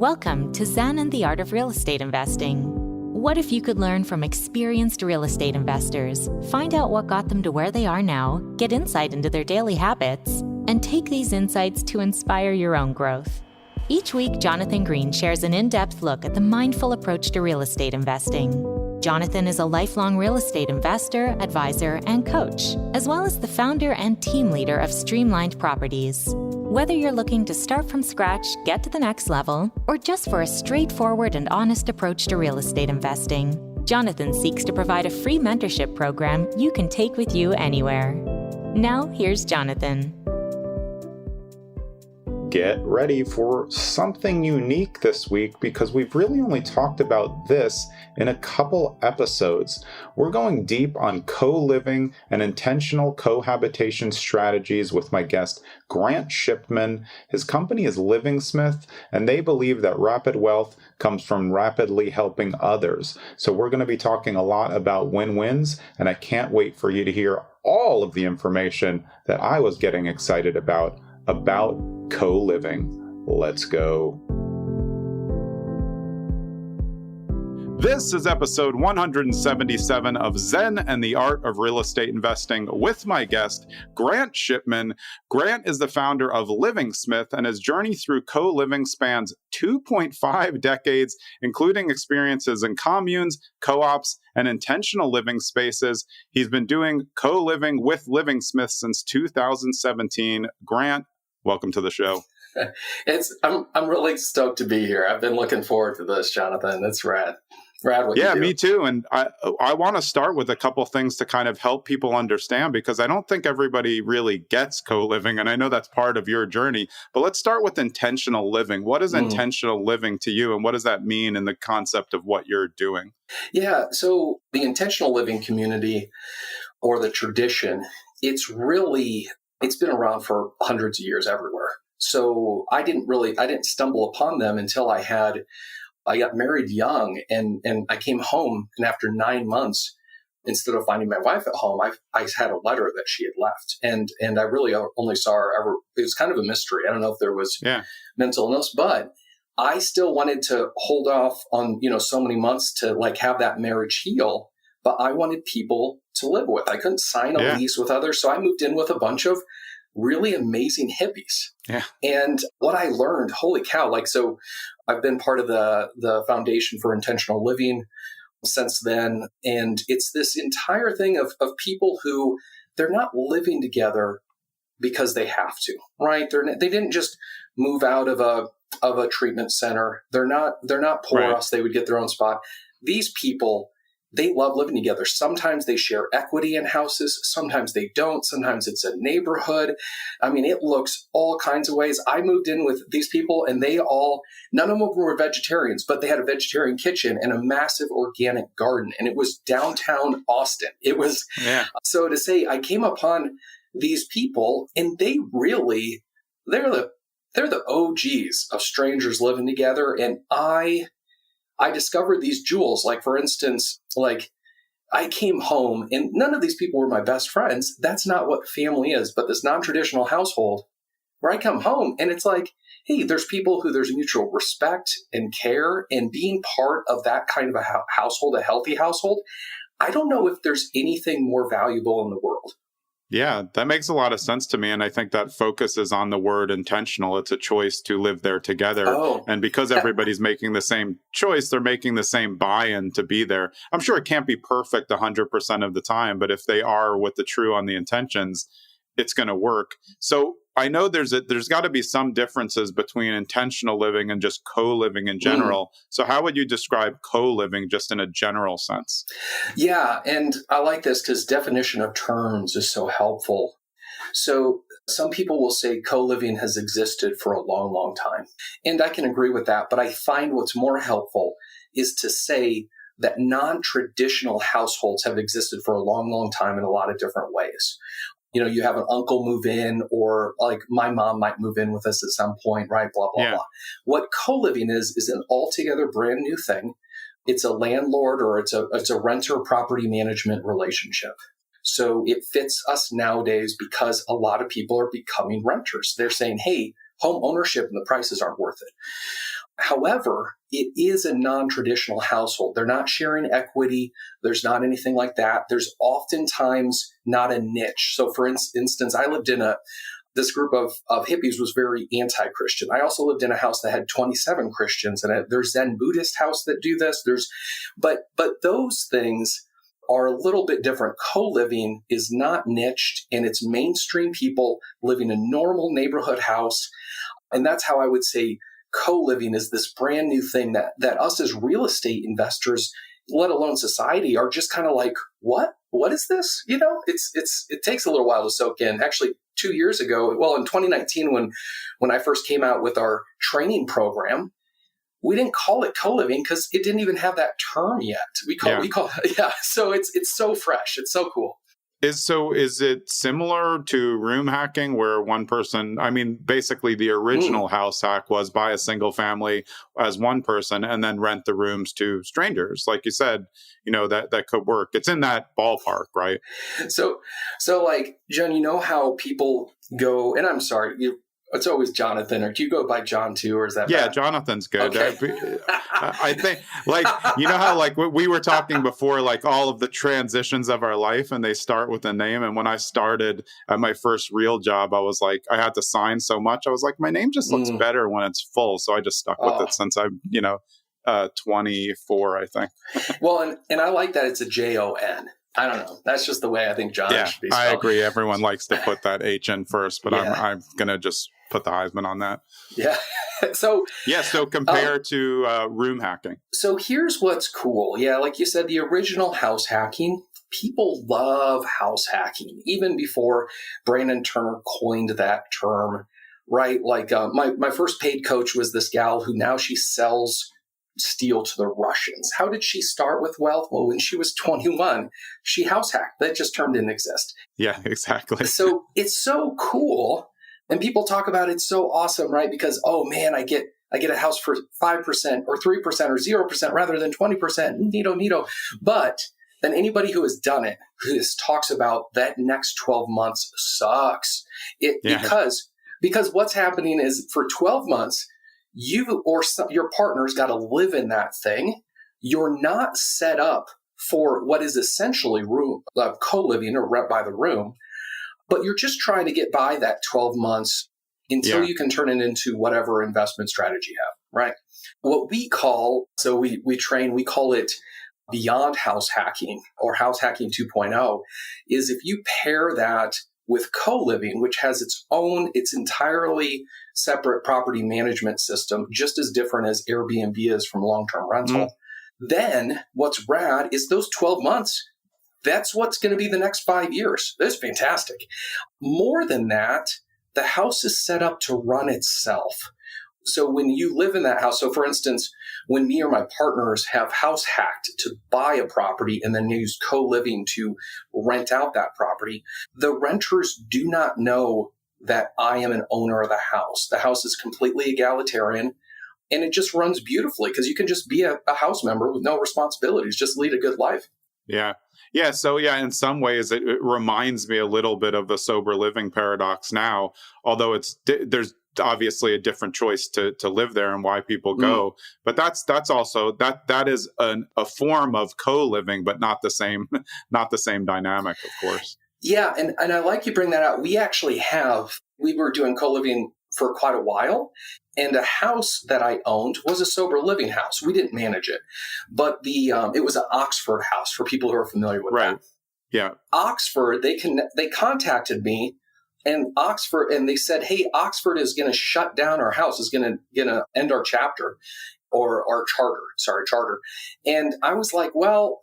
Welcome to Zen and the Art of Real Estate Investing. What if you could learn from experienced real estate investors, find out what got them to where they are now, get insight into their daily habits, and take these insights to inspire your own growth? Each week, Jonathan Green shares an in-depth look at the mindful approach to real estate investing. Jonathan is a lifelong real estate investor, advisor, and coach, as well as the founder and team leader of Streamlined Properties. Whether you're looking to start from scratch, get to the next level, or just for a straightforward and honest approach to real estate investing, Jonathan seeks to provide a free mentorship program you can take with you anywhere. Now, here's Jonathan. Get ready for something unique this week because we've really only talked about this in a couple episodes. We're going deep on co-living and intentional cohabitation strategies with my guest, Grant Shipman. His company is Livingsmith, and they believe that rapid wealth comes from rapidly helping others. So we're going to be talking a lot about win-wins, and I can't wait for you to hear all of the information that I was getting excited about co-living. Let's go. This is episode 177 of Zen and the Art of Real Estate Investing with my guest, Grant Shipman. Grant is the founder of Livingsmith, and his journey through co-living spans 2.5 decades, including experiences in communes, co-ops, and intentional living spaces. He's been doing co-living with Livingsmith since 2017. Grant, welcome to the show. I'm really stoked to be here. I've been looking forward to this, Jonathan. It's rad. What yeah, you do. Me too. And I want to start with a couple things to kind of help people understand, because I don't think everybody really gets co-living. And I know that's part of your journey. But let's start with intentional living. What is intentional living to you? And what does that mean in the concept of what you're doing? Yeah. So the intentional living community, or the tradition, it's been around for hundreds of years everywhere. So I didn't stumble upon them until I got married young, and I came home, and after 9 months, instead of finding my wife at home, I had a letter that she had left, and I really only saw her ever. It was kind of a mystery. I don't know if there was mental illness, but I still wanted to hold off on, so many months to have that marriage heal, but I wanted people to live with. I couldn't sign a lease with others, so I moved in with a bunch of really amazing hippies. Yeah. And what I learned, holy cow, so I've been part of the Foundation for Intentional Living since then. And it's this entire thing of people who they're not living together because they have to, right? They didn't just move out of a treatment center. They're not poor, right, else they would get their own spot. These people, they love living together. Sometimes they share equity in houses. Sometimes they don't. Sometimes it's a neighborhood. I mean, it looks all kinds of ways. I moved in with these people, and none of them were vegetarians, but they had a vegetarian kitchen and a massive organic garden. And it was downtown Austin. It was, so to say, I came upon these people, and they're the OGs of strangers living together. And I discovered these jewels. For instance, I came home, and none of these people were my best friends. That's not what family is. But this non-traditional household where I come home, and it's hey, there's people who there's mutual respect and care, and being part of that kind of a household, a healthy household. I don't know if there's anything more valuable in the world. Yeah, that makes a lot of sense to me. And I think that focuses on the word intentional. It's a choice to live there together. And because everybody's making the same choice, they're making the same buy-in to be there. I'm sure it can't be perfect 100% of the time, but if they are with the true on the intentions, it's going to work. So I know there's got to be some differences between intentional living and just co-living in general. So how would you describe co-living just in a general sense? Yeah, and I like this because definition of terms is so helpful. So some people will say co-living has existed for a long, long time. And I can agree with that. But I find what's more helpful is to say that non-traditional households have existed for a long, long time in a lot of different ways. You have an uncle move in, or my mom might move in with us at some point, right? Blah, blah, blah. What co-living is an altogether brand new thing. It's a landlord, or it's a renter property management relationship. So it fits us nowadays because a lot of people are becoming renters. They're saying, hey, home ownership and the prices aren't worth it. However, it is a non-traditional household. They're not sharing equity. There's not anything like that. There's oftentimes not a niche. So for instance, I lived in this group of hippies was very anti-Christian. I also lived in a house that had 27 Christians, and there's Zen Buddhist house that do this. But those things are a little bit different. Co-living is not niched, and it's mainstream people living in a normal neighborhood house. And that's how I would say co-living is this brand new thing that us as real estate investors, let alone society, are just kind of like, what is this? It takes a little while to soak in. Actually, 2 years ago, well, in 2019, when I first came out with our training program, we didn't call it co-living because it didn't even have that term yet. We call yeah. So it's so fresh. It's so cool. Is it similar to room hacking where one person, basically the original house hack was buy a single family as one person and then rent the rooms to strangers? Like you said, that could work. It's in that ballpark, right? So like, John, you know how people go, and I'm sorry, it's always Jonathan, or do you go by John too, or is that Yeah, bad? Jonathan's good. Okay. I think, how we were talking before, all of the transitions of our life, and they start with a name. And when I started at my first real job, I was like, I had to sign so much. I was like, my name just looks better when it's full. So I just stuck with it since I'm, 24, I think. Well, and I like that it's a Jon. I don't know. That's just the way I think John should be spelled. I agree. Everyone likes to put that H in first, but Yeah. I'm going to just put the Heisman on that. Yeah. So compare to room hacking. So here's what's cool. Yeah, like you said, the original house hacking, people love house hacking, even before Brandon Turner coined that term, right? Like my first paid coach was this gal who now she sells steel to the Russians. How did she start with wealth? Well, when she was 21, she house hacked. That just term didn't exist. Yeah, exactly. So it's so cool. And people talk about it's so awesome, right? Because, oh man, I get a house for 5% or 3% or 0% rather than 20%. Neato. But then anybody who has done it, talks about that next 12 months sucks. Because what's happening is for 12 months, you or your partner's got to live in that thing. You're not set up for what is essentially co-living or rent by the room, but you're just trying to get by that 12 months until you can turn it into whatever investment strategy you have, right? What we call, we call it beyond house hacking or house hacking 2.0, is if you pair that with co-living, which has its entirely separate property management system, just as different as Airbnb is from long-term rental. Then what's rad is those 12 months, that's what's going to be the next 5 years. That's fantastic. More than that, the house is set up to run itself. So when you live in that house, so for instance, when me or my partners have house hacked to buy a property and then use co-living to rent out that property, the renters do not know that I am an owner of the house. The house is completely egalitarian, and it just runs beautifully because you can just be a house member with no responsibilities, just lead a good life. Yeah. Yeah. So, in some ways, it reminds me a little bit of the sober living paradox now, although there's obviously a different choice to live there and why people go. But that's also that is a form of co-living, but not the same dynamic, of course. Yeah. And I like you bring that out. We were doing co-living for quite a while. And a house that I owned was a sober living house. We didn't manage it, but it was an Oxford house for people who are familiar with that. Yeah. Oxford, they contacted me, and they said, "Hey, Oxford is going to shut down our house. Is going to end our chapter or our charter." And I was like, "Well,"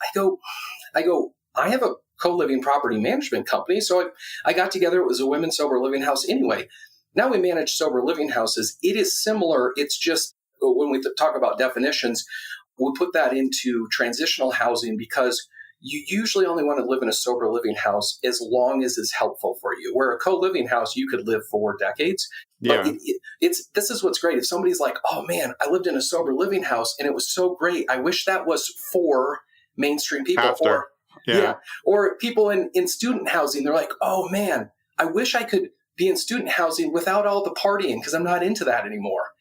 I go, "I have a co-living property management company." So I got together. It was a women's sober living house anyway. Now we manage sober living houses. It is similar. It's just when we talk about definitions, we put that into transitional housing because you usually only want to live in a sober living house as long as it's helpful for you. Where a co-living house, you could live for decades. Yeah. But this is what's great. If somebody's like, "Oh man, I lived in a sober living house and it was so great. I wish that was for mainstream people." Or people in student housing, they're like, "Oh man, I wish I could be in student housing without all the partying because I'm not into that anymore."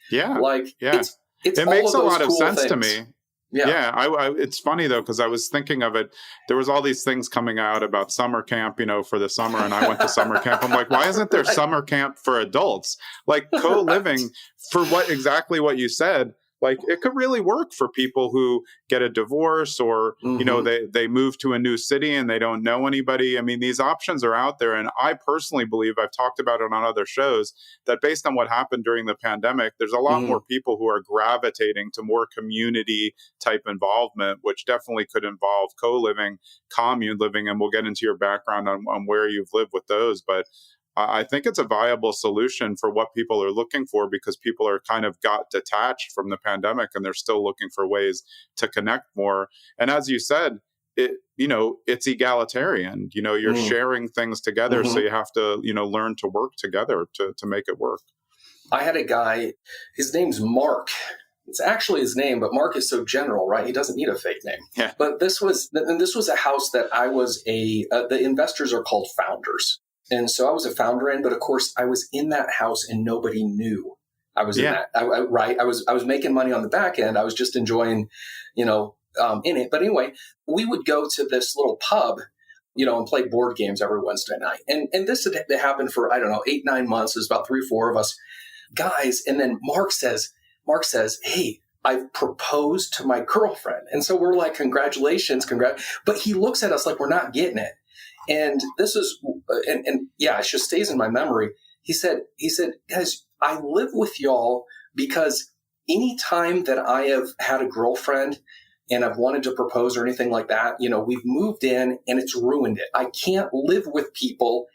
It's It all makes of a those lot of cool sense to things. me. Yeah. Yeah, it's funny though, because I was thinking of it. There was all these things coming out about summer camp, for the summer, and I went to summer camp. I'm like, why isn't there Right. summer camp for adults? Like co-living Right. for exactly what you said. Like it could really work for people who get a divorce or, Mm-hmm. they move to a new city and they don't know anybody. I mean, these options are out there. And I personally believe, I've talked about it on other shows, that based on what happened during the pandemic, there's a lot Mm-hmm. more people who are gravitating to more community type involvement, which definitely could involve co-living, commune living. And we'll get into your background on where you've lived with those. But I think it's a viable solution for what people are looking for, because people are kind of got detached from the pandemic and they're still looking for ways to connect more. And as you said, it's egalitarian. You're sharing things together. So Mm-hmm. you have to, learn to work together to make it work. I had a guy, his name's Mark. It's actually his name, but Mark is so general, right? He doesn't need a fake name. Yeah. But this was a house that I was the investors are called founders. And so I was a founder in, but of course I was in that house and nobody knew I was in that. Right. I was making money on the back end. I was just enjoying, in it. But anyway, we would go to this little pub, and play board games every Wednesday night. And this had happened for, I don't know, 8-9 months. There's about 3 or 4 of us guys. And then Mark says, hey, I've proposed to my girlfriend. And so we're like, congratulations. But he looks at us like we're not getting it. And this is, and yeah, it just stays in my memory. He said, guys, I live with y'all because anytime that I have had a girlfriend and I've wanted to propose or anything like that, we've moved in and it's ruined it. I can't live with people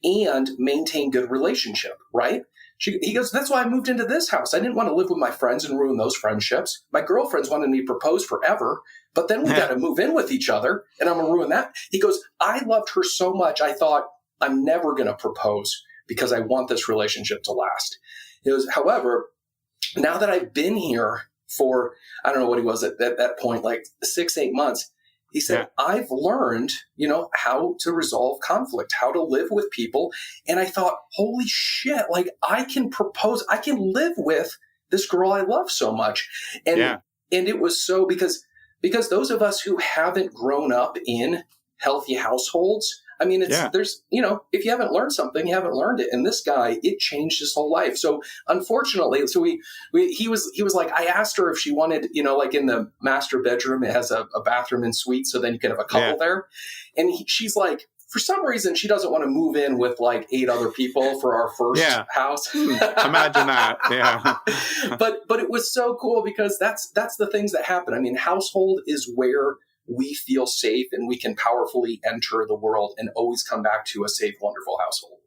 and maintain good relationship, right? He goes, that's why I moved into this house. I didn't want to live with my friends and ruin those friendships. My girlfriends wanted me to propose forever, but then we got to move in with each other and I'm going to ruin that. He goes, I loved her so much. I thought I'm never going to propose because I want this relationship to last. It was, however, now that I've been here for, I don't know what he was at that point, like 6-8 months, he said, I've learned, how to resolve conflict, how to live with people. And I thought, holy shit, like I can propose, I can live with this girl I love so much. And it was so because those of us who haven't grown up in healthy households, I mean, there's, if you haven't learned something, you haven't learned it. And this guy, it changed his whole life. So unfortunately, he was like, I asked her if she wanted, like in the master bedroom, it has a bathroom and suite. So then you can have a couple there. And she's like, for some reason, she doesn't want to move in with like 8 other people for our first house. Imagine that. Yeah. But it was so cool because that's the things that happen. I mean, household is where we feel safe and we can powerfully enter the world and always come back to a safe, wonderful household.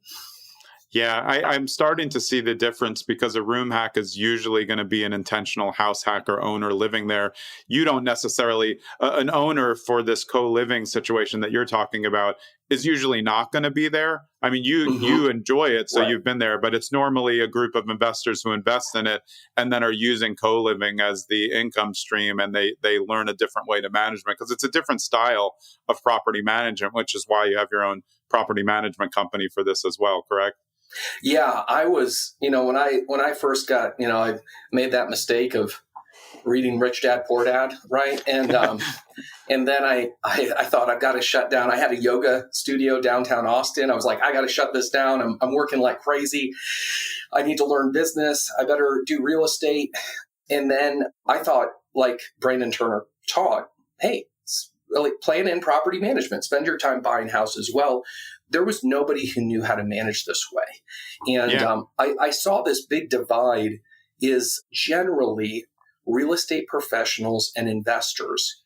Yeah, I'm starting to see the difference because a room hack is usually going to be an intentional house hack or owner living there. You don't necessarily, an owner for this co-living situation that you're talking about is usually not going to be there. I mean, you enjoy it, so you've been there, but it's normally a group of investors who invest in it and then are using co-living as the income stream, and they learn a different way to management because it's a different style of property management, which is why you have your own property management company for this as well, correct? Yeah, I was, when I first got, I made that mistake of reading Rich Dad, Poor Dad, right? And and then I thought I've got to shut down. I had a yoga studio downtown Austin. I was like, I got to shut this down. I'm working like crazy. I need to learn business. I better do real estate. And then I thought, like Brandon Turner taught, hey, like plan in property management. Spend your time buying houses. Well, there was nobody who knew how to manage this way. And I saw this big divide is generally real estate professionals and investors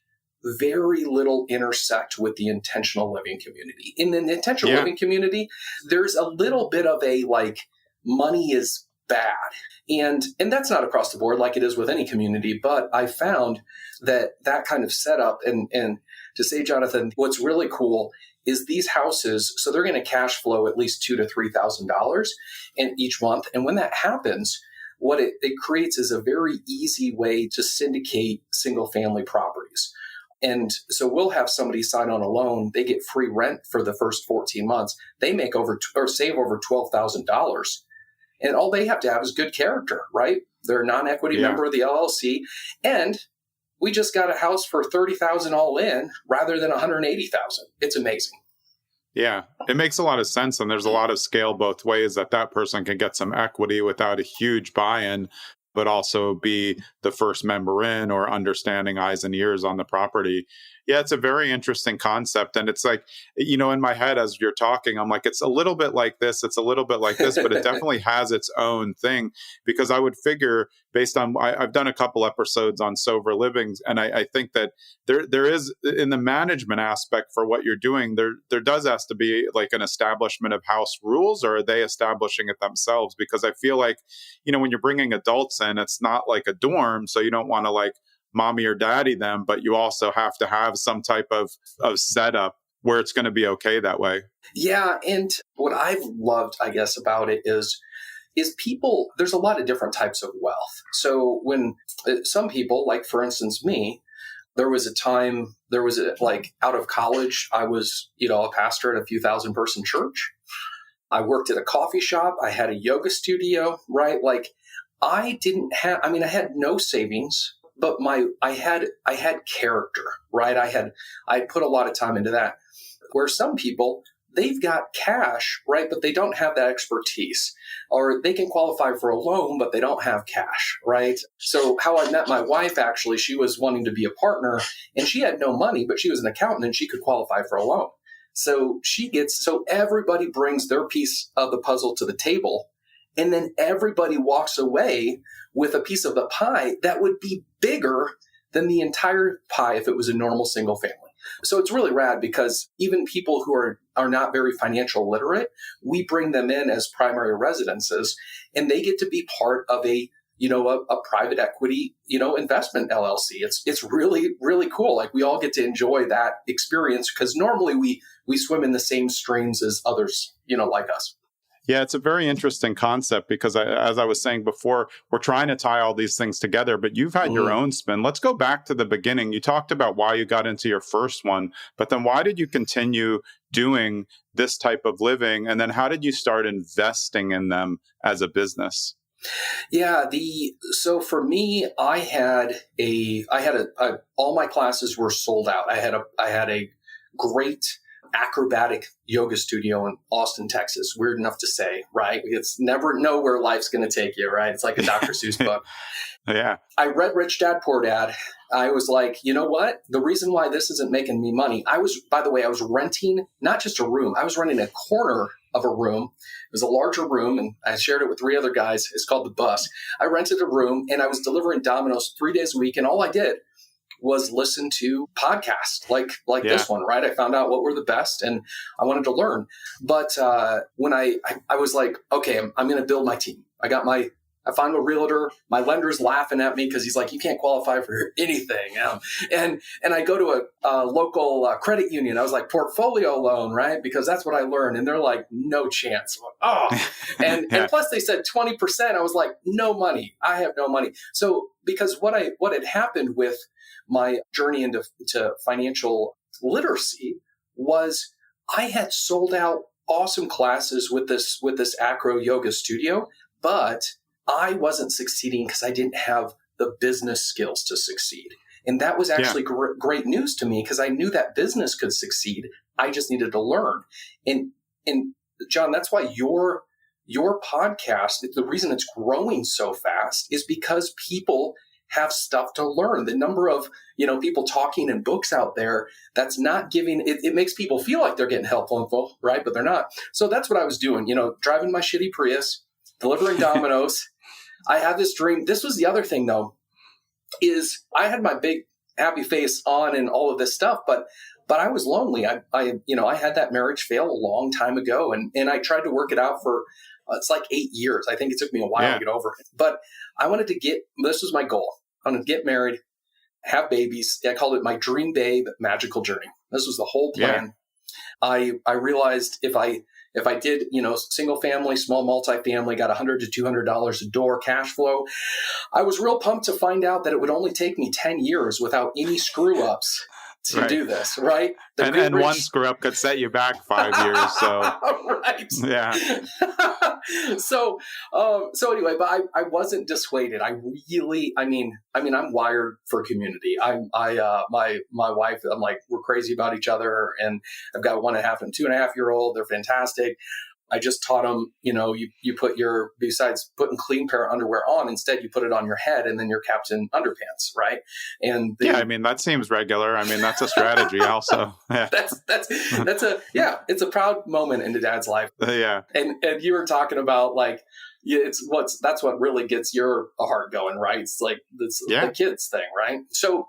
very little intersect with the intentional living community. In the intentional living community, there's a little bit of a like money is bad. And that's not across the board like it is with any community. But I found that kind of setup and to say, Jonathan, what's really cool is these houses, so they're going to cash flow at least $2,000 to $3,000 in each month. And when that happens, what it creates is a very easy way to syndicate single family properties. And so we'll have somebody sign on a loan. They get free rent for the first 14 months. They make save over $12,000. And all they have to have is good character, right? They're a non-equity member of the LLC. And we just got a house for $30,000 all in rather than $180,000. It's amazing. Yeah, it makes a lot of sense. And there's a lot of scale both ways that person can get some equity without a huge buy-in, but also be the first member in or understanding eyes and ears on the property. Yeah, it's a very interesting concept. And it's like, in my head as you're talking, I'm like, it's a little bit like this, it's a little bit like this, but it definitely has its own thing. Because I would figure, based on, I've done a couple episodes on sober living, and I think that there is, in the management aspect for what you're doing, there does has to be like an establishment of house rules, or are they establishing it themselves? Because I feel like, when you're bringing adults in, it's not like a dorm, so you don't want to like mommy or daddy them, but you also have to have some type of setup where it's going to be okay that way. Yeah. And what I've loved, I guess, about it is people, there's a lot of different types of wealth. So when some people, like for instance, me, there was like out of college, I was, a pastor at a few thousand person church. I worked at a coffee shop. I had a yoga studio, right? Like I had no savings, but I had character, right? I had put a lot of time into that. Where some people, they've got cash, right? But they don't have that expertise, or they can qualify for a loan, but they don't have cash, right? So how I met my wife, actually, she was wanting to be a partner and she had no money, but she was an accountant and she could qualify for a loan. So everybody brings their piece of the puzzle to the table. And then everybody walks away with a piece of the pie that would be bigger than the entire pie if it was a normal single family. So it's really rad because even people who are not very financial literate, we bring them in as primary residences and they get to be part of a private equity, investment LLC. It's really, really cool. Like we all get to enjoy that experience because normally we swim in the same streams as others, like us. Yeah, it's a very interesting concept because as I was saying before, we're trying to tie all these things together, but you've had your own spin. Let's go back to the beginning. You talked about why you got into your first one, but then why did you continue doing this type of living? And then how did you start investing in them as a business? Yeah, so for me, I had all my classes were sold out. I had a great acrobatic yoga studio in Austin, Texas. Weird enough to say, right? It's never know where life's going to take you, right? It's like a Dr. Seuss book. Yeah. I read Rich Dad, Poor Dad. I was like, you know what? The reason why this isn't making me money, I was renting not just a room. I was renting a corner of a room. It was a larger room, and I shared it with 3 other guys. It's called The Bus. I rented a room, and I was delivering Domino's 3 days a week, and all I did was listen to podcasts like this one, right? I found out what were the best and I wanted to learn. But when I was like, okay, I'm going to build my team. I found a realtor. My lender's laughing at me because he's like, you can't qualify for anything. And I go to a local credit union. I was like, portfolio loan, right? Because that's what I learned. And they're like, no chance. And plus they said 20%. I was like, no money. I have no money. So because what had happened with my journey into financial literacy was I had sold out awesome classes with this acro yoga studio, but I wasn't succeeding because I didn't have the business skills to succeed. And that was actually great news to me because I knew that business could succeed. I just needed to learn. And John, that's why your podcast, the reason it's growing so fast is because people have stuff to learn. The number of, people talking in books out there that's not giving, it makes people feel like they're getting helpful info, right? But they're not. So that's what I was doing, driving my shitty Prius, delivering Domino's. I had this dream. This was the other thing though, is I had my big happy face on and all of this stuff, but I was lonely. I had that marriage fail a long time ago and I tried to work it out for, it's like 8 years. I think it took me a while to get over it, but I wanted to this was my goal. I wanted to get married, have babies. I called it my dream babe magical journey. This was the whole plan. Yeah. I realized if I did, single family, small multifamily, got $100 to $200 a door cash flow, I was real pumped to find out that it would only take me 10 years without any screw ups to do this, right? And one screw up could set you back 5 years. So right. Yeah. So anyway, but I wasn't dissuaded. I'm wired for community. My wife, I'm like, we're crazy about each other, and I've got a 1.5 and 2.5-year-old. They're fantastic. I just taught them, you put besides putting clean pair of underwear on, instead you put it on your head and then you're kept in underpants, right? And that seems regular. That's a strategy also. Yeah. It's a proud moment in the dad's life. Yeah. And you were talking about that's what really gets your heart going, right? It's like the kids thing, right? So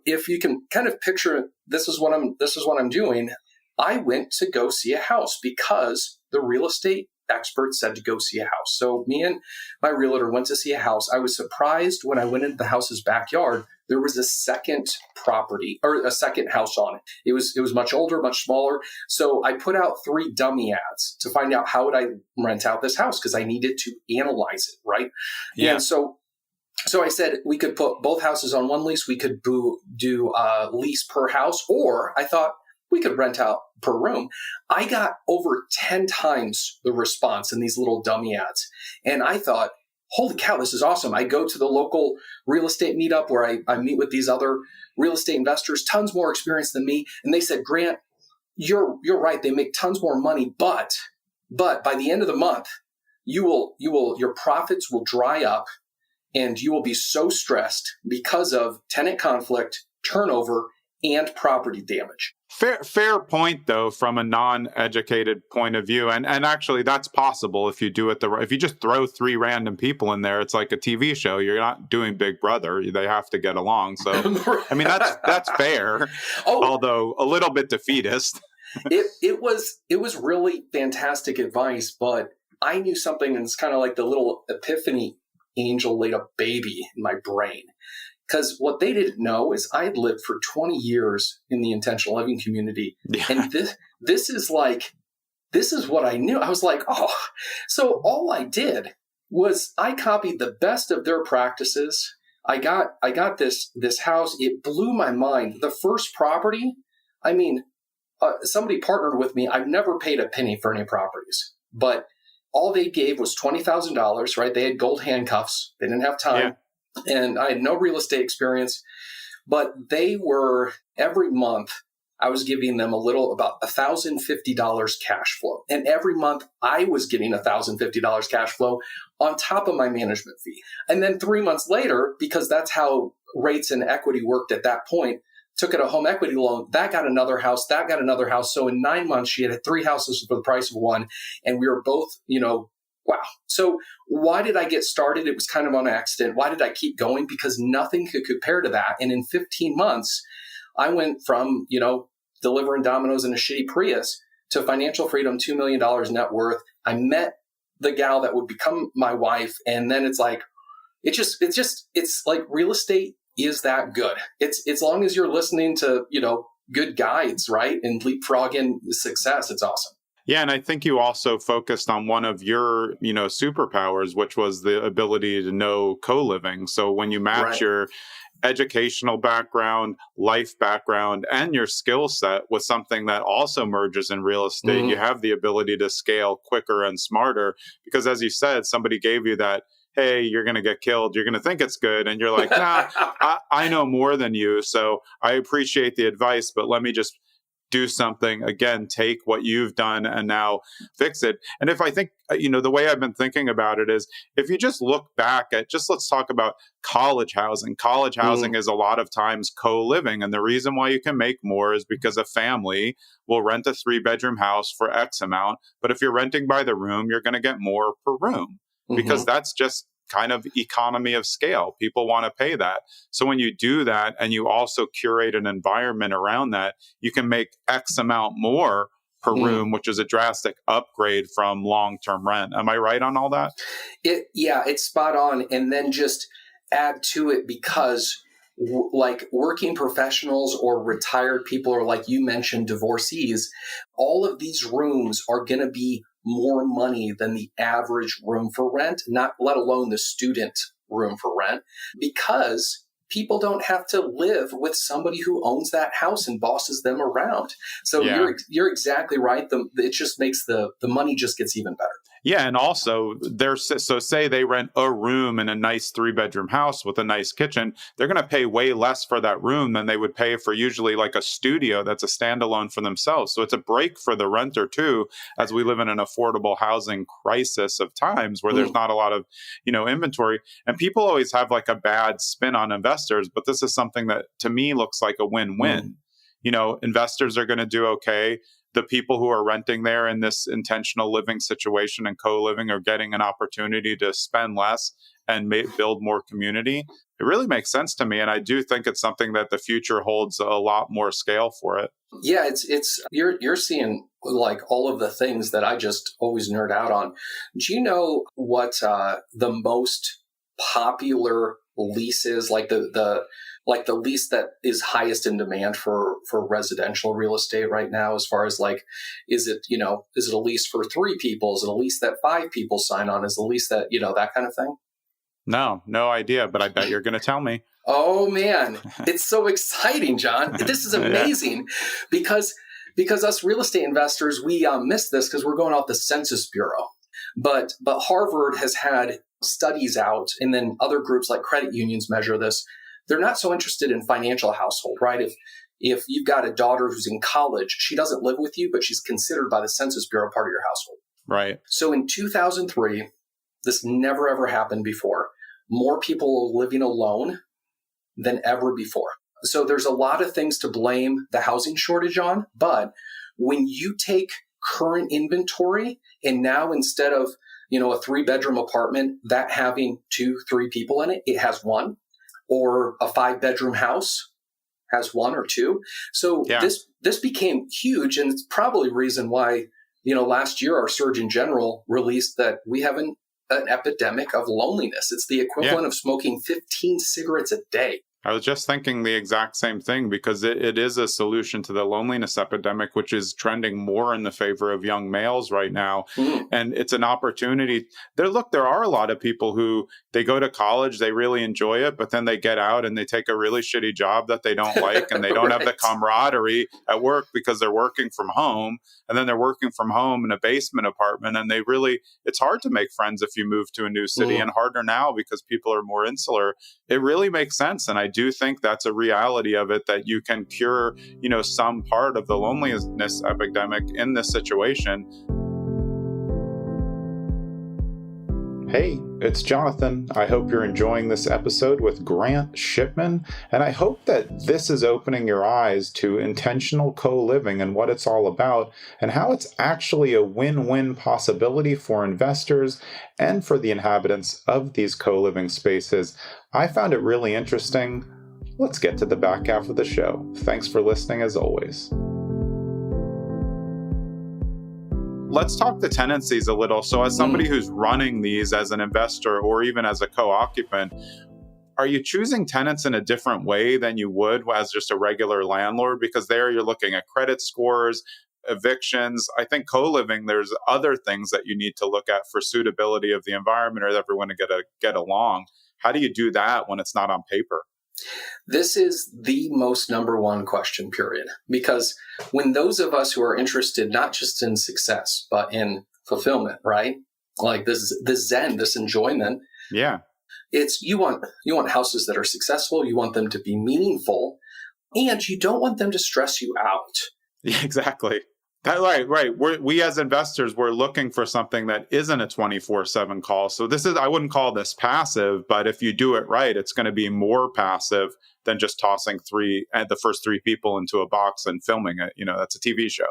if you can kind of picture, this is what I'm doing. I went to go see a house because the real estate expert said to go see a house. So me and my realtor went to see a house. I was surprised when I went into the house's backyard, there was a second property or a second house on it. It was much older, much smaller. So I put out 3 dummy ads to find out how would I rent out this house, because I needed to analyze it, right? Yeah. And so I said we could put both houses on one lease. We could do lease per house, or I thought we could rent out per room. I got over 10 times the response in these little dummy ads. And I thought, holy cow, this is awesome. I go to the local real estate meetup where I meet with these other real estate investors, tons more experience than me. And they said, Grant, you're right. They make tons more money, but by the end of the month, your profits will dry up and you will be so stressed because of tenant conflict, turnover, and property damage. Fair point, though, from a non-educated point of view. And actually, that's possible if you do it if you just throw 3 random people in there, it's like a TV show. You're not doing Big Brother. They have to get along. So, that's fair, although a little bit defeatist. It was really fantastic advice, but I knew something, and it's kind of like the little epiphany angel laid a baby in my brain. Because what they didn't know is I had lived for 20 years in the intentional living community. Yeah. And this is what I knew. I was like, so all I did was I copied the best of their practices. I got this house. It blew my mind. The first property, somebody partnered with me. I've never paid a penny for any properties, but all they gave was $20,000, right? They had gold handcuffs. They didn't have time. Yeah. And I had no real estate experience, but they were, every month, I was giving them about $1,050 cash flow. And every month I was getting $1,050 cash flow on top of my management fee. And then 3 months later, because that's how rates and equity worked at that point, took out a home equity loan. That got another house. So in 9 months, she had 3 houses for the price of one. And we were both, wow. So why did I get started? It was kind of on accident. Why did I keep going? Because nothing could compare to that. And in 15 months, I went from, delivering Domino's in a shitty Prius to financial freedom, $2 million net worth. I met the gal that would become my wife. And then it's like, it's like real estate is that good. It's as long as you're listening to, good guides, right? And leapfrogging success, it's awesome. Yeah, and I think you also focused on one of your, superpowers, which was the ability to know co-living. So when you match your educational background, life background, and your skill set with something that also merges in real estate, you have the ability to scale quicker and smarter. Because as you said, somebody gave you that, hey, you're going to get killed. You're going to think it's good. And you're like, nah, I know more than you. So I appreciate the advice, but let me just do something, again, take what you've done and now fix it. And if I think, the way I've been thinking about it is, if you just look back at, let's talk about college housing. College housing is a lot of times co-living. And the reason why you can make more is because a family will rent a 3-bedroom house for X amount. But if you're renting by the room, you're going to get more per room because that's just kind of economy of scale. People want to pay that. So when you do that and you also curate an environment around that, you can make X amount more per room, which is a drastic upgrade from long-term rent. Am I right on all that? It's spot on. And then just add to it, because like working professionals or retired people, or like you mentioned, divorcees, all of these rooms are going to be more money than the average room for rent, not let alone the student room for rent, because people don't have to live with somebody who owns that house and bosses them around. So you're exactly right. It just makes the money just gets even better. Yeah, and also so say they rent a room in a nice 3-bedroom house with a nice kitchen, they're going to pay way less for that room than they would pay for usually like a studio that's a standalone for themselves. So it's a break for the renter too, as we live in an affordable housing crisis of times where there's not a lot of, inventory. And people always have like a bad spin on investors, but this is something that to me looks like a win-win. Investors are going to do okay. The people who are renting there in this intentional living situation and co-living are getting an opportunity to spend less and build more community. It really makes sense to me. And I do think it's something that the future holds a lot more scale for it. Yeah, it's you're seeing like all of the things that I just always nerd out on. Do you know what the most popular lease is? Like the lease that is highest in demand for residential real estate right now, as far as like, is it a lease for 3 people? Is it a lease that 5 people sign on? Is it a lease that, that kind of thing? No idea, but I bet you're going to tell me. Oh man, it's so exciting, John. This is amazing because us real estate investors, we miss this because we're going off the Census Bureau. But Harvard has had studies out, and then other groups like credit unions measure this. They're not so interested in financial household, right? If you've got a daughter who's in college, she doesn't live with you, but she's considered by the Census Bureau part of your household. Right. So in 2003, this never ever happened before. More people living alone than ever before. So there's a lot of things to blame the housing shortage on, but when you take current inventory and now instead of, a 3-bedroom apartment that having 2-3 people in it, it has 1. Or a 5-bedroom house has 1 or 2. So this became huge, and it's probably the reason why, last year our Surgeon General released that we have an epidemic of loneliness. It's the equivalent of smoking 15 cigarettes a day. I was just thinking the exact same thing, because it is a solution to the loneliness epidemic, which is trending more in the favor of young males right now. And it's an opportunity. There are a lot of people who they go to college, they really enjoy it, but then they get out and they take a really shitty job that they don't like, and they don't have the camaraderie at work because they're working from home. And then they're working from home in a basement apartment, and it's hard to make friends if you move to a new city, and harder now because people are more insular. It really makes sense. And I do think that's a reality of it, that you can cure, some part of the loneliness epidemic in this situation. Hey, it's Jonathan. I hope you're enjoying this episode with Grant Shipman, and I hope that this is opening your eyes to intentional co-living and what it's all about, and how it's actually a win-win possibility for investors and for the inhabitants of these co-living spaces. I found it really interesting. Let's get to the back half of the show. Thanks for listening as always. Let's talk the tenancies a little. So as somebody who's running these as an investor or even as a co-occupant, are you choosing tenants in a different way than you would as just a regular landlord? Because there you're looking at credit scores, evictions. I think co-living, there's other things that you need to look at for suitability of the environment or everyone to get along. How do you do that when it's not on paper? This is the most number one question, period. Because when those of us who are interested not just in success, but in fulfillment, right? Like this zen, this enjoyment. Yeah. It's you want houses that are successful, you want them to be meaningful, and you don't want them to stress you out. Yeah, exactly. Right. We as investors, we're looking for something that isn't a 24/7 call. So I wouldn't call this passive, but if you do it right, it's going to be more passive than just tossing the first 3 people into a box and filming it. That's a TV show.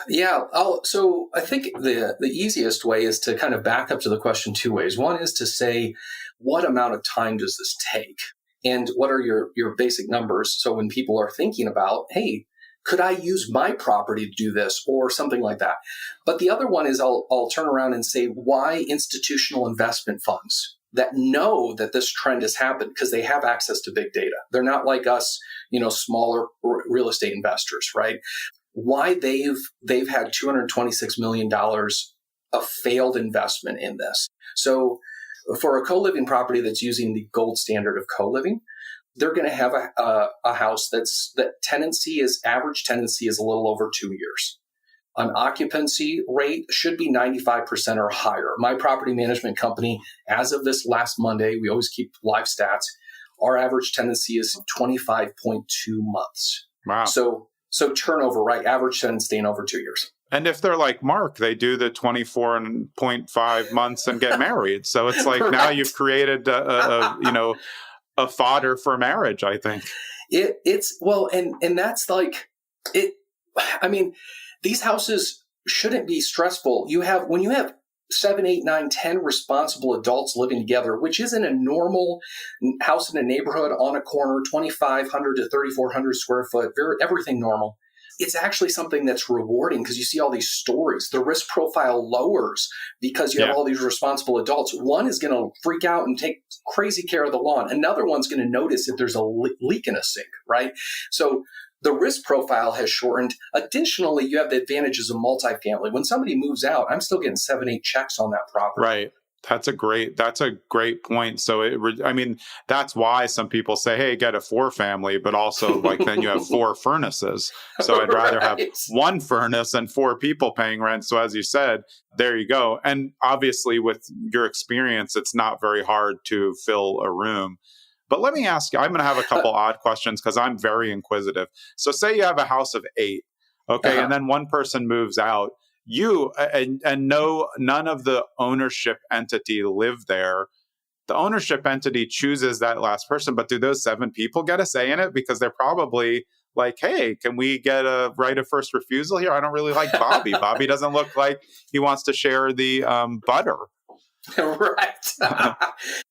Yeah. So I think the easiest way is to kind of back up to the question 2 ways. One is to say, what amount of time does this take? And what are your basic numbers? So when people are thinking about, hey, could I use my property to do this or something like that? But the other one is I'll turn around and say, why institutional investment funds that know that this trend has happened because they have access to big data? They're not like us, smaller real estate investors, right? Why they've had $226 million of failed investment in this. So for a co-living property that's using the gold standard of co-living, they're going to have a house that average tenancy is a little over 2 years. An occupancy rate should be 95% or higher. My property management company, as of this last Monday, we always keep live stats. Our average tenancy is 25.2 months. Wow. So turnover, right? Average tenant staying over 2 years. And if they're like Mark, they do the 24.5 months and get married. So it's like now you've created a fodder for marriage, I think. And that's like it. I mean, these houses shouldn't be stressful. When you have 7, 8, 9, 10 responsible adults living together, which isn't a normal house in a neighborhood on a corner, 2,500 to 3,400 square foot, everything normal. It's actually something that's rewarding because you see all these stories. The risk profile lowers because you have all these responsible adults. One is going to freak out and take crazy care of the lawn. Another one's going to notice if there's a leak in a sink, right? So the risk profile has shortened. Additionally, you have the advantages of multifamily. When somebody moves out, I'm still getting 7, 8 checks on that property. Right. That's a great point. So that's why some people say, hey, get a 4-family, but also like then you have 4 furnaces. So I'd rather have 1 furnace and 4 people paying rent. So as you said, there you go. And obviously with your experience, it's not very hard to fill a room. But let me ask you, I'm going to have a couple odd questions because I'm very inquisitive. So say you have a house of 8, okay, and then one person moves out. You and none of the ownership entity live there. The ownership entity chooses that last person, but do those 7 people get a say in it? Because they're probably like, hey, can we get a right of first refusal here? I don't really like Bobby. Bobby doesn't look like he wants to share the butter. Right.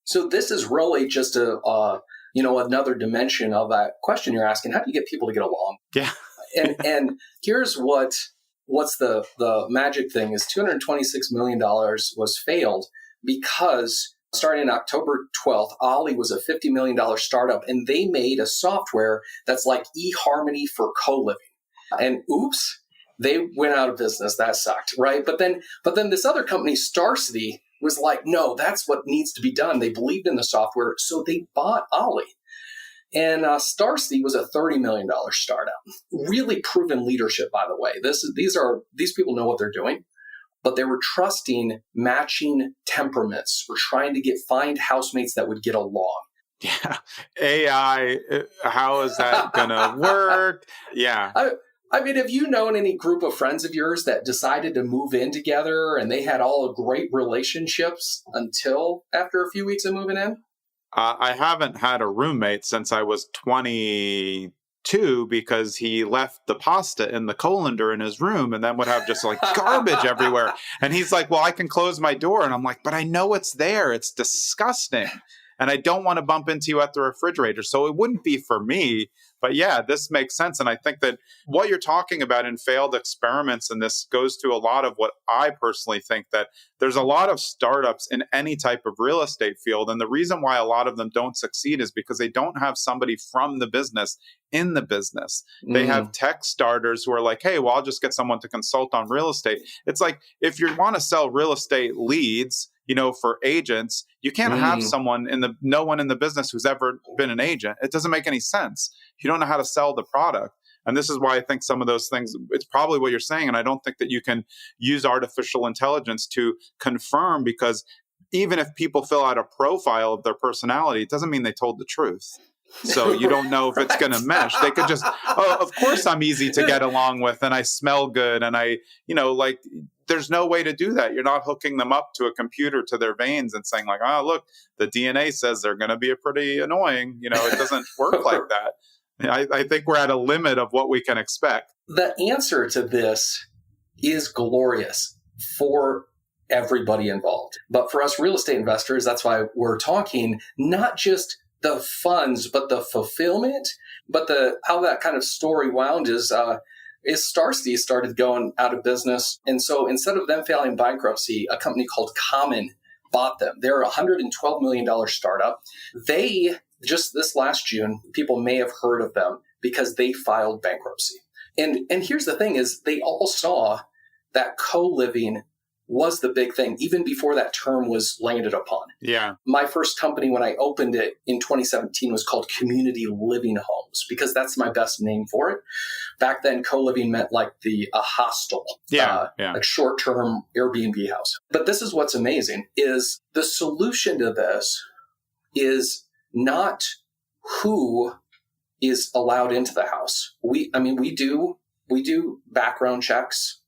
So this is really just another dimension of that question you're asking. How do you get people to get along? Yeah. and here's what's the magic thing is $226 million was failed because starting October 12th, Ollie was a $50 million startup, and they made a software that's like eHarmony for co-living. And oops, they went out of business. That sucked, right? But then this other company, Starcity, was like, no, that's what needs to be done. They believed in the software, so they bought Ollie. And Starcity was a $30 million startup. Really proven leadership, by the way. These people know what they're doing, but they were trusting matching temperaments. We're trying to find housemates that would get along. Yeah. AI, how is that going to work? Yeah. I mean, have you known any group of friends of yours that decided to move in together and they had all great relationships until after a few weeks of moving in? I haven't had a roommate since I was 22 because he left the pasta in the colander in his room and then would have just like garbage everywhere. And he's like, well, I can close my door. And I'm like, but I know it's there. It's disgusting. And I don't want to bump into you at the refrigerator. So it wouldn't be for me. But yeah, this makes sense. And I think that what you're talking about in failed experiments, and this goes to a lot of what I personally think, that there's a lot of startups in any type of real estate field. And the reason why a lot of them don't succeed is because they don't have somebody from the business in the business. They have tech starters who are like, hey, well, I'll just get someone to consult on real estate. It's like, if you want to sell real estate leads, for agents, you can't have no one in the business who's ever been an agent. It doesn't make any sense. You don't know how to sell the product. And this is why I think some of those things, it's probably what you're saying. And I don't think that you can use artificial intelligence to confirm, because even if people fill out a profile of their personality, it doesn't mean they told the truth. So you don't know if it's going to mesh. They could just, of course I'm easy to get along with and I smell good. And there's no way to do that. You're not hooking them up to a computer to their veins and saying like, oh, look, the DNA says they're going to be pretty annoying. It doesn't work like that. I think we're at a limit of what we can expect. The answer to this is glorious for everybody involved. But for us real estate investors, that's why we're talking not just the funds, but the fulfillment, but how that kind of story wound is Starcity started going out of business. And so instead of them failing bankruptcy, a company called Common bought them. They're a $112 million startup. They, just this last June, people may have heard of them because they filed bankruptcy. And here's the thing is they all saw that co-living was the big thing, even before that term was landed upon. Yeah. My first company, when I opened it in 2017, was called Community Living Homes, because that's my best name for it. Back then, co-living meant like a hostel, like short-term Airbnb house. But this is what's amazing, is the solution to this is not who is allowed into the house. We do background checks,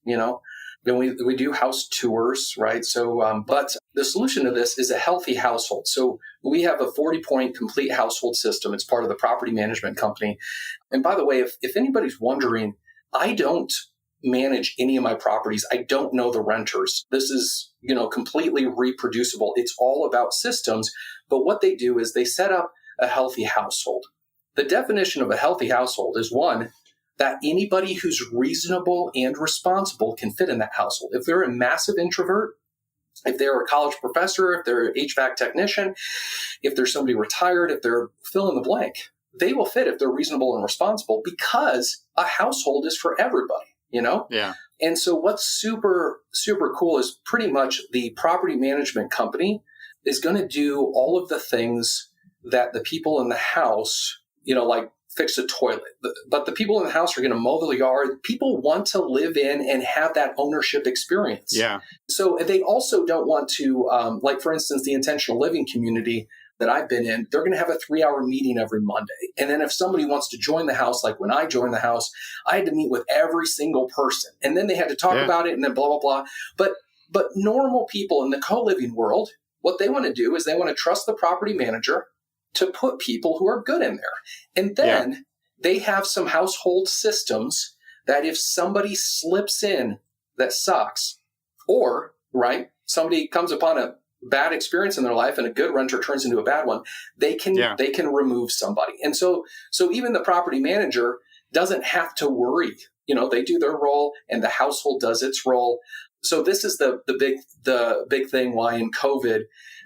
then we do house tours, right? So, but the solution to this is a healthy household. So we have a 40-point complete household system. It's part of the property management company. And by the way, if anybody's wondering, I don't manage any of my properties. I don't know the renters. This is, completely reproducible. It's all about systems. But what they do is they set up a healthy household. The definition of a healthy household is one, that anybody who's reasonable and responsible can fit in that household. If they're a massive introvert, if they're a college professor, if they're an HVAC technician, if there's somebody retired, if they're fill in the blank, they will fit if they're reasonable and responsible, because a household is for everybody, Yeah. And so what's super, super cool is pretty much the property management company is going to do all of the things that the people in the house, like fix a toilet. But the people in the house are going to mow the yard. People want to live in and have that ownership experience. Yeah. So they also don't want to, like, for instance, the intentional living community that I've been in, they're going to have a 3-hour meeting every Monday. And then if somebody wants to join the house, like when I joined the house, I had to meet with every single person. And then they had to talk about it and then blah, blah, blah. But normal people in the co-living world, what they want to do is they want to trust the property manager to put people who are good in there. And then they have some household systems that if somebody slips in that sucks, or, right, somebody comes upon a bad experience in their life and a good renter turns into a bad one, they can remove somebody. And so even the property manager doesn't have to worry. They do their role and the household does its role. So this is the big thing why in COVID,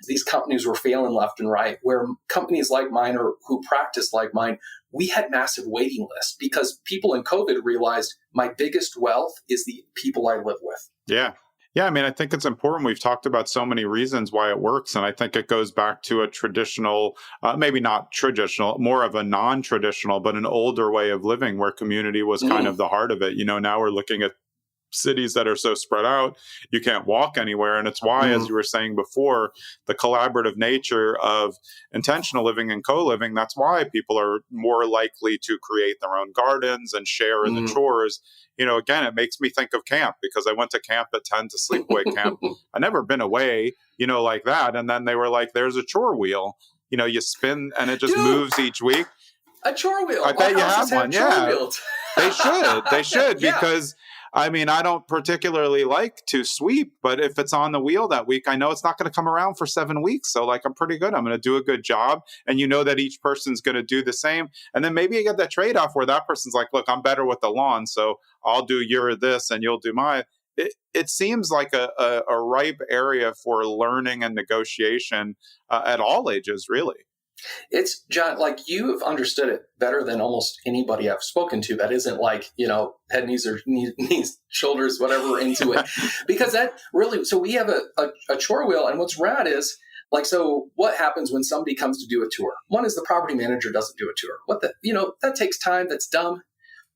these companies were failing left and right, where companies like mine or who practice like mine, we had massive waiting lists because people in COVID realized my biggest wealth is the people I live with. Yeah. Yeah. I mean, I think it's important. We've talked about so many reasons why it works. And I think it goes back to a traditional, maybe not traditional, more of a non-traditional, but an older way of living where community was kind of the heart of it. Now we're looking at cities that are so spread out, you can't walk anywhere. And it's why, as you were saying before, the collaborative nature of intentional living and co-living, that's why people are more likely to create their own gardens and share in the chores. Again, it makes me think of camp because I went to camp at 10 to sleepaway camp. I've never been away, like that. And then they were like, there's a chore wheel, you spin and it just moves each week. A chore wheel. I bet you have one. Yeah. Wheels. They should because I mean, I don't particularly like to sweep, but if it's on the wheel that week, I know it's not going to come around for 7 weeks. So I'm pretty good. I'm going to do a good job. And that each person's going to do the same. And then maybe you get that trade-off where that person's like, look, I'm better with the lawn. So I'll do your this and you'll do mine. It seems like a ripe area for learning and negotiation at all ages, really. It's, John, like you have understood it better than almost anybody I've spoken to that isn't like, head, knees, or knees, shoulders, whatever into it. Because that really, so we have a chore wheel. And what's rad is, so what happens when somebody comes to do a tour? One is the property manager doesn't do a tour. That takes time. That's dumb.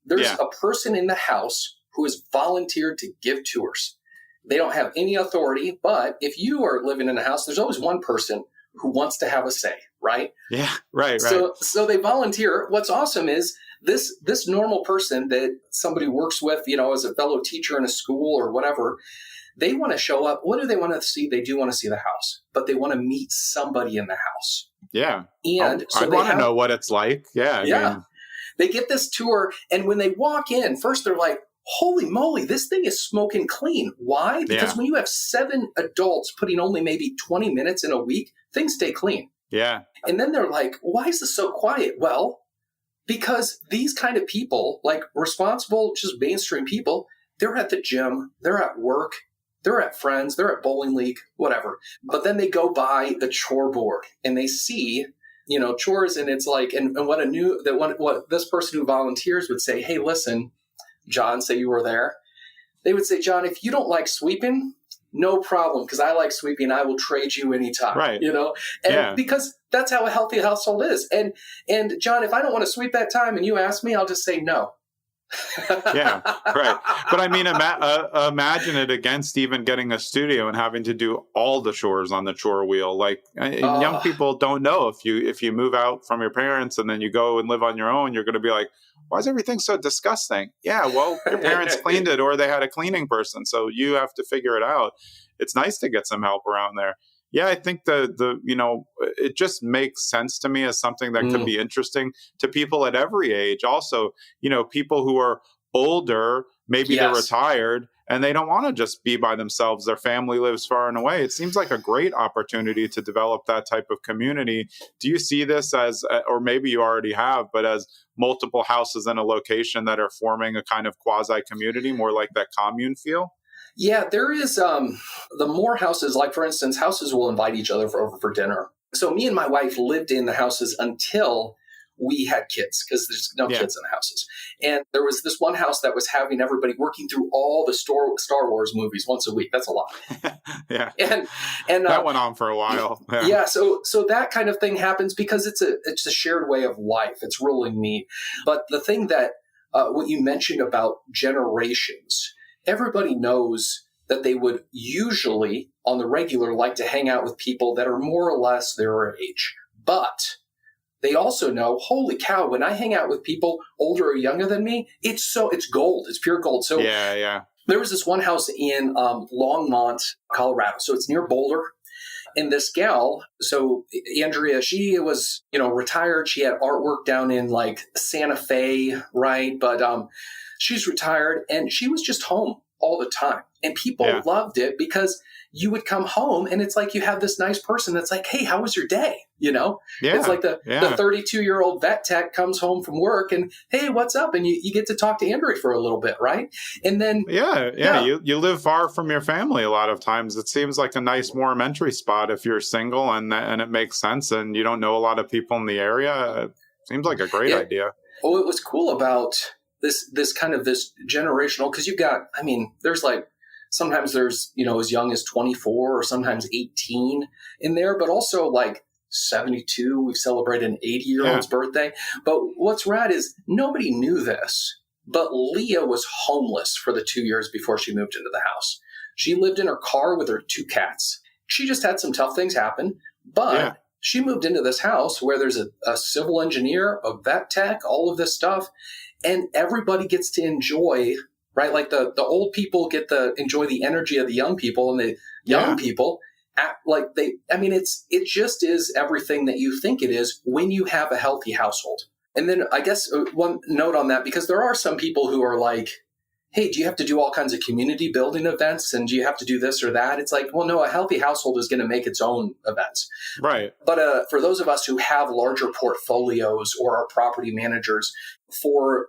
There's a person in the house who is volunteered to give tours. They don't have any authority, but if you are living in a house, there's always one person who wants to have a say, right? Yeah, right. So they volunteer. What's awesome is this normal person that somebody works with, as a fellow teacher in a school or whatever, they want to show up. What do they want to see? They do want to see the house, but they want to meet somebody in the house. Yeah. And I want to know what it's like. Yeah. I mean, they get this tour, and when they walk in, first they're like, holy moly, this thing is smoking clean. Why? Because when you have 7 adults putting only maybe 20 minutes in a week, things stay clean. Yeah. And then they're like, why is this so quiet? Well, because these kind of people, like responsible, just mainstream people, they're at the gym, they're at work, they're at friends, they're at bowling league, whatever. But then they go by the chore board and they see, chores, and it's like, and what this person who volunteers would say, hey, listen, John, say you were there. They would say, John, if you don't like sweeping, no problem, because I like sweeping. I will trade you anytime, Right. And because that's how a healthy household is. And John, if I don't want to sweep that time and you ask me, I'll just say no. Yeah, right. But I mean, imagine it against even getting a studio and having to do all the chores on the chore wheel. Like young people don't know if you move out from your parents and then you go and live on your own, you're going to be like, why is everything so disgusting? Yeah, well, your parents cleaned it or they had a cleaning person, so you have to figure it out. It's nice to get some help around there. Yeah, I think it just makes sense to me as something that could be interesting to people at every age. Also, people who are older, maybe they're retired and they don't want to just be by themselves. Their family lives far and away. It seems like a great opportunity to develop that type of community. Do you see this as, or maybe you already have, but as multiple houses in a location that are forming a kind of quasi community, more like that commune feel? Yeah, there is the more houses, like for instance, houses will invite each other over for dinner. So me and my wife lived in the houses until we had kids, because there's no kids in the houses. And there was this one house that was having everybody working through all the Star Wars movies once a week. That's a lot. Yeah. And that went on for a while. Yeah. So that kind of thing happens because it's a shared way of life. It's really neat. But the thing that what you mentioned about generations, everybody knows that they would usually, on the regular, like to hang out with people that are more or less their age. But they also know, holy cow, when I hang out with people older or younger than me, it's gold. It's pure gold. So yeah. There was this one house in Longmont, Colorado. So it's near Boulder. And this gal, so Andrea, she was, retired. She had artwork down in like Santa Fe, right? But she's retired and she was just home all the time. And people loved it because you would come home and it's like you have this nice person that's like, hey, how was your day? It's like the 32-year-old vet tech comes home from work and, hey, what's up? And you get to talk to Andrea for a little bit, right? And then you live far from your family a lot of times. It seems like a nice warm entry spot if you're single and it makes sense and you don't know a lot of people in the area. It seems like a great idea. Well, it was cool about this kind of this generational, because there's like, sometimes there's, as young as 24 or sometimes 18 in there, but also like 72. We've celebrated an 80-year-old's birthday. But what's rad is nobody knew this, but Leah was homeless for the 2 years before she moved into the house. She lived in her car with her 2 cats. She just had some tough things happen, but she moved into this house where there's a civil engineer, a vet tech, all of this stuff, and everybody gets to enjoy, right? Like the old people get to enjoy the energy of the young people, and the young people act like it just is everything that you think it is when you have a healthy household. And then I guess one note on that, because there are some people who are like, hey, do you have to do all kinds of community building events? And do you have to do this or that? It's like, well, no, a healthy household is going to make its own events. Right. But for those of us who have larger portfolios or are property managers, for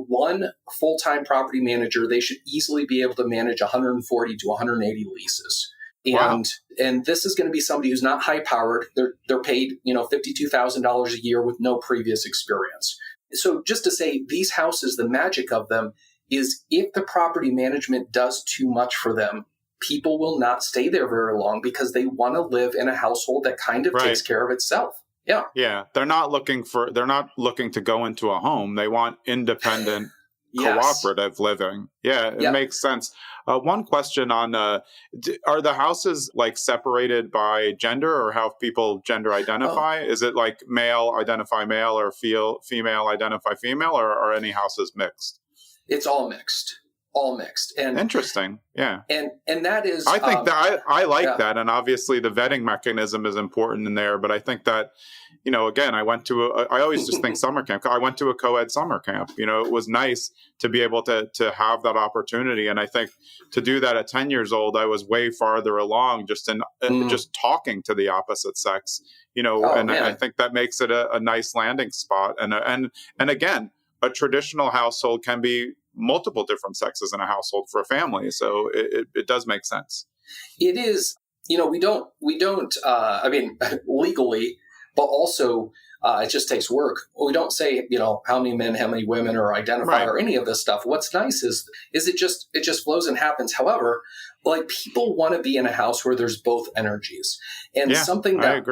one full-time property manager, they should easily be able to manage 140 to 180 leases. And this is going to be somebody who's not high-powered. They're paid, $52,000 a year with no previous experience. So just to say, these houses, the magic of them is if the property management does too much for them, people will not stay there very long because they want to live in a household that kind of takes care of itself. Yeah. Yeah. They're not looking to go into a home. They want independent cooperative living. Yeah. It makes sense. One question on, are the houses like separated by gender, or how people gender identify? Is it like male identify male or female identify female, or are any houses mixed? It's all mixed. And interesting. Yeah. And that is, I think that I like that. And obviously the vetting mechanism is important in there, but I think that, again, I always just think summer camp. I went to a co-ed summer camp. It was nice to be able to have that opportunity. And I think to do that at 10 years old, I was way farther along just in just talking to the opposite sex, I think that makes it a nice landing spot. And again, a traditional household can be multiple different sexes in a household for a family. So it does make sense. It is, we don't legally, but also It just takes work. We don't say, how many men, how many women, or identify or any of this stuff. What's nice is it just flows and happens. However, like, people want to be in a house where there's both energies, and something that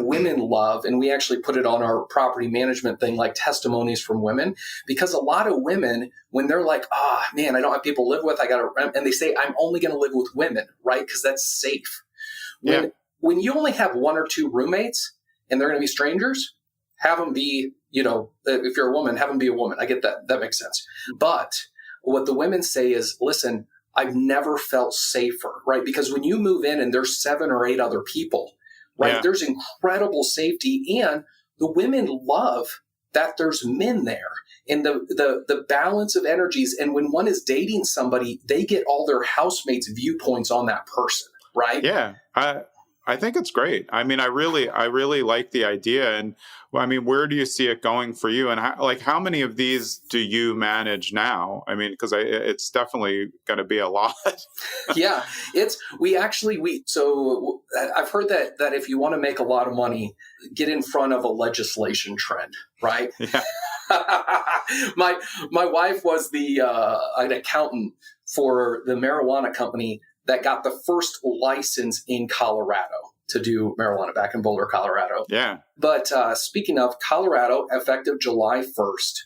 women love. And we actually put it on our property management thing, like testimonies from women, because a lot of women, when they're like, man, I don't have people to live with, and they say, I'm only going to live with women, right? Because that's safe. When you only have one or two roommates and they're going to be strangers, have them be, if you're a woman, have them be a woman. I get that. That makes sense. But what the women say is, listen, I've never felt safer, right? Because when you move in and there's 7 or 8 other people, right, there's incredible safety. And the women love that there's men there, and the balance of energies. And when one is dating somebody, they get all their housemates' viewpoints on that person, right? Yeah. I think it's great. I mean, I really like the idea. And I mean, where do you see it going for you? And how many of these do you manage now? I mean, because it's definitely going to be a lot. Yeah, so I've heard that if you want to make a lot of money, get in front of a legislation trend, right? Yeah. My wife was an accountant for the marijuana company that got the first license in Colorado to do marijuana, back in Boulder, Colorado. Yeah. But speaking of, Colorado, effective July 1st,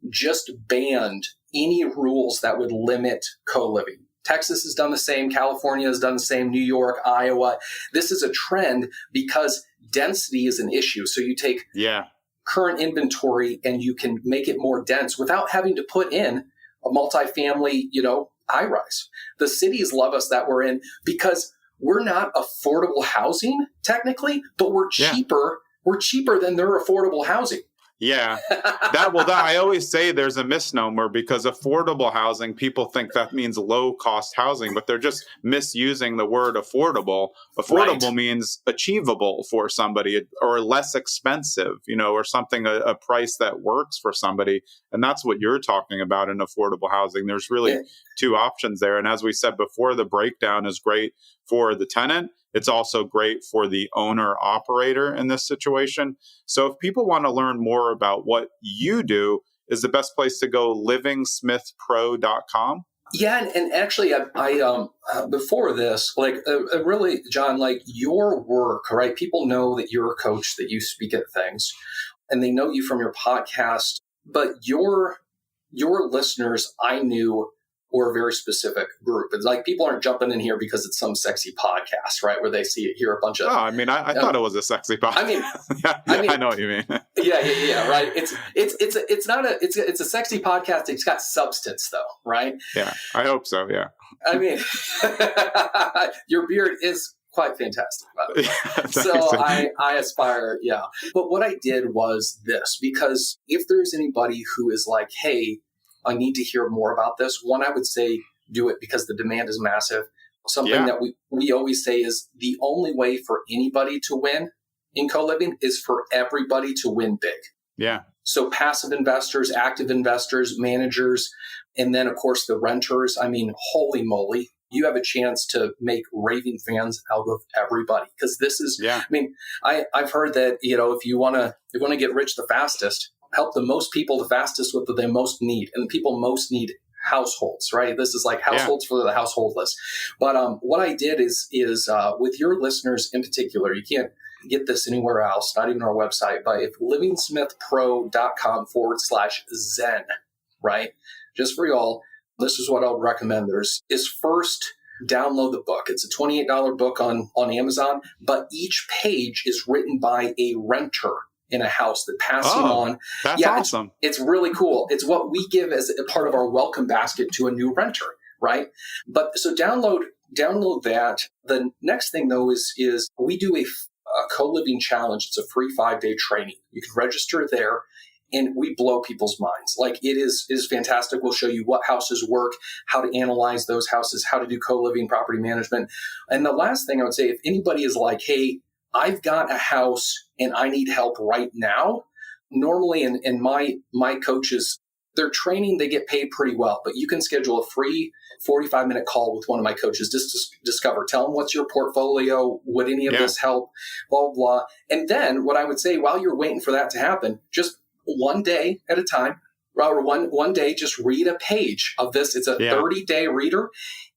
just banned any rules that would limit co-living. Texas has done the same. California has done the same. New York, Iowa. This is a trend because density is an issue. So you take current inventory and you can make it more dense without having to put in a multifamily, high rise. The cities love us that we're in, because we're not affordable housing technically, but we're cheaper. We're cheaper than their affordable housing. Yeah. I always say there's a misnomer, because affordable housing, people think that means low cost housing, but they're just misusing the word affordable. Affordable means achievable for somebody, or less expensive, or something, a price that works for somebody. And that's what you're talking about in affordable housing. There's really two options there. And as we said before, the breakdown is great for the tenant. It's also great for the owner operator in this situation. So if people want to learn more about what you do, is the best place to go livingsmithpro.com? Yeah. And actually, I before this, really, John, your work, right? People know that you're a coach, that you speak at things, and they know you from your podcast, but your listeners, I knew, were a very specific group. It's like, people aren't jumping in here because it's some sexy podcast, right? Where they hear a bunch of. Oh, I mean, I thought it was a sexy podcast. I know what you mean. Yeah. Right. It's a sexy podcast. It's got substance, though, right? Yeah, I hope so. Yeah. I mean, your beard is quite fantastic, by the way. So I aspire, But what I did was this, because if there's anybody who is like, hey, I need to hear more about this, one, I would say do it, because the demand is massive. Something that we always say is the only way for anybody to win in co-living is for everybody to win big. Yeah. So passive investors, active investors, managers, and then, of course, the renters. I mean, holy moly, you have a chance to make raving fans out of everybody, because this is, I mean, I've heard that, if you want to get rich the fastest, help the most people the fastest with what they most need. And the people most need households, right? This is like households for the householdless. But what I did is with your listeners in particular, you can't get this anywhere else, not even our website, but if livingsmithpro.com/Zen, right? Just for y'all, this is what I would recommend. Is first, download the book. It's a $28 book on Amazon, but each page is written by a renter in a house that passing on. That's awesome. It's really cool. It's what we give as a part of our welcome basket to a new renter, right? But so download that. The next thing, though, is we do a co-living challenge. It's a free 5-day training. You can register there, and we blow people's minds. Like, it is fantastic. We'll show you what houses work, how to analyze those houses, how to do co-living property management. And the last thing I would say, if anybody is like, hey, I've got a house and I need help right now. Normally, and my coaches, their training, they get paid pretty well, but you can schedule a free 45-minute call with one of my coaches just to discover, tell them what's your portfolio, would any of this help, blah, blah, blah. And then what I would say while you're waiting for that to happen, just one day at a time, or one day, just read a page of this. It's a 30-day reader,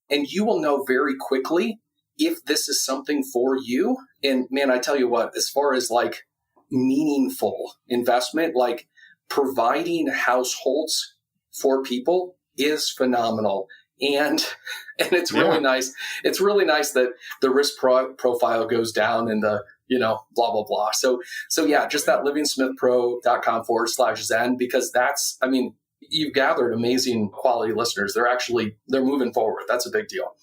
and you will know very quickly if this is something for you. And man, I tell you what, as far as like meaningful investment, like providing households for people is phenomenal. And it's really nice. It's really nice that the risk profile goes down and the, blah, blah, blah. So yeah, just that livingsmithpro.com/Zen, because you've gathered amazing quality listeners. They're moving forward. That's a big deal.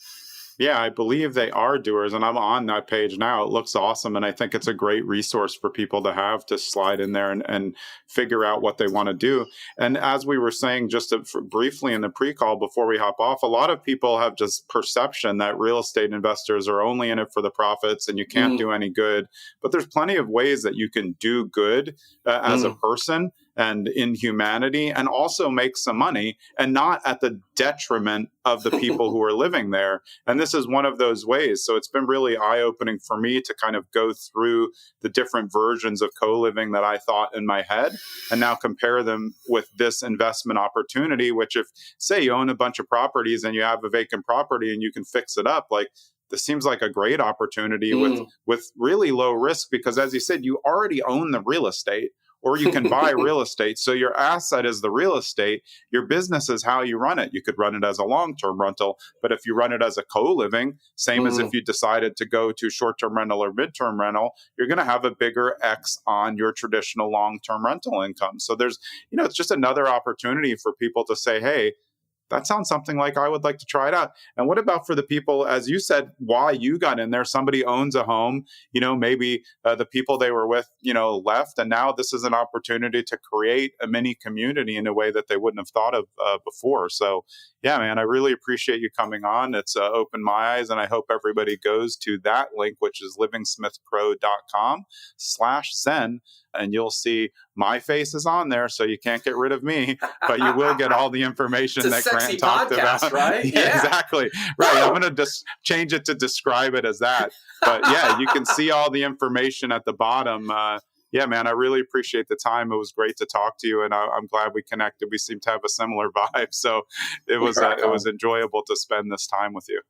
Yeah, I believe they are doers, and I'm on that page now. It looks awesome, and I think it's a great resource for people to have to slide in there and figure out what they want to do. And as we were saying just briefly in the pre-call before we hop off, a lot of people have just perception that real estate investors are only in it for the profits and you can't do any good. But there's plenty of ways that you can do good as a person and in humanity, and also make some money, and not at the detriment of the people who are living there. And this is one of those ways. So it's been really eye-opening for me to kind of go through the different versions of co-living that I thought in my head, and now compare them with this investment opportunity, which if, say, you own a bunch of properties and you have a vacant property and you can fix it up, like, this seems like a great opportunity with really low risk, because as you said, you already own the real estate, or you can buy real estate. So your asset is the real estate. Your business is how you run it. You could run it as a long-term rental, but if you run it as a co-living, same as if you decided to go to short-term rental or mid-term rental, you're going to have a bigger X on your traditional long-term rental income. So there's, it's just another opportunity for people to say, hey, that sounds something like I would like to try it out. And what about for the people, as you said, why you got in there? Somebody owns a home, maybe the people they were with, left. And now this is an opportunity to create a mini community in a way that they wouldn't have thought of before. So yeah, man, I really appreciate you coming on. It's opened my eyes, and I hope everybody goes to that link, which is livingsmithpro.com/Zen. And you'll see my face is on there, so you can't get rid of me, but you will get all the information that Grant talked about. Right? Yeah, exactly. Right. I'm going to just change it to describe it as that. But yeah, you can see all the information at the bottom. Yeah, man, I really appreciate the time. It was great to talk to you, and I'm glad we connected. We seem to have a similar vibe, so it was enjoyable to spend this time with you.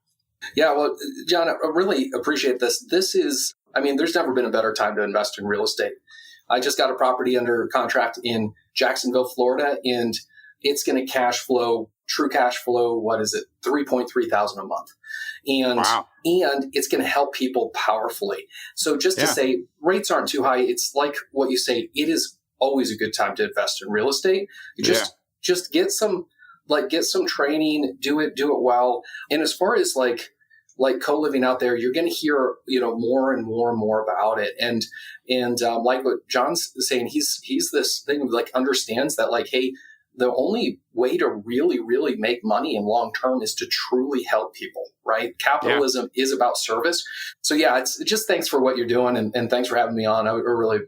Yeah, well, John, I really appreciate this. There's never been a better time to invest in real estate. I just got a property under contract in Jacksonville, Florida, and it's going to true cash flow, what is it, $3,300 a month. And it's going to help people powerfully. So just to say, rates aren't too high. It's like what you say, it is always a good time to invest in real estate. You just get some training, do it well. And as far as like co-living out there, you're going to hear, more and more and more about it. And like what John's saying, he's this thing of like understands that like, hey, the only way to really, really make money in long term is to truly help people, right? Capitalism is about service. So yeah, it's just thanks for what you're doing, and thanks for having me on. I really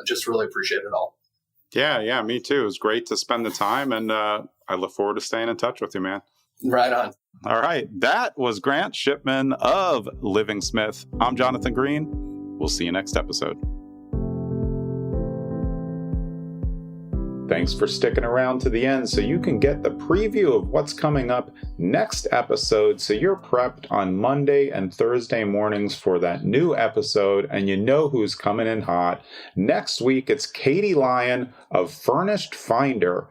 just really appreciate it all. Yeah, me too. It was great to spend the time, and I look forward to staying in touch with you, man. Right on. All right. That was Grant Shipman of Livingsmith. I'm Jonathan Green. We'll see you next episode. Thanks for sticking around to the end so you can get the preview of what's coming up next episode, so you're prepped on Monday and Thursday mornings for that new episode, and you know who's coming in hot. Next week, it's Katie Lyon of Furnished Finder.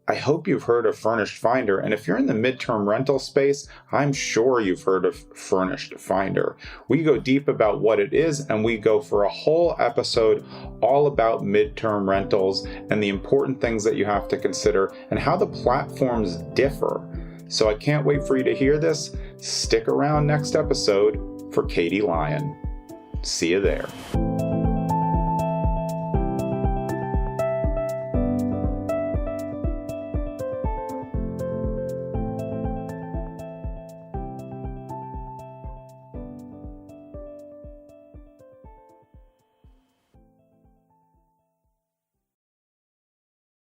I hope you've heard of Furnished Finder, and if you're in the midterm rental space, I'm sure you've heard of Furnished Finder. We go deep about what it is, and we go for a whole episode all about midterm rentals and the important things that you have to consider and how the platforms differ. So I can't wait for you to hear this. Stick around next episode for Katie Lyon. See you there.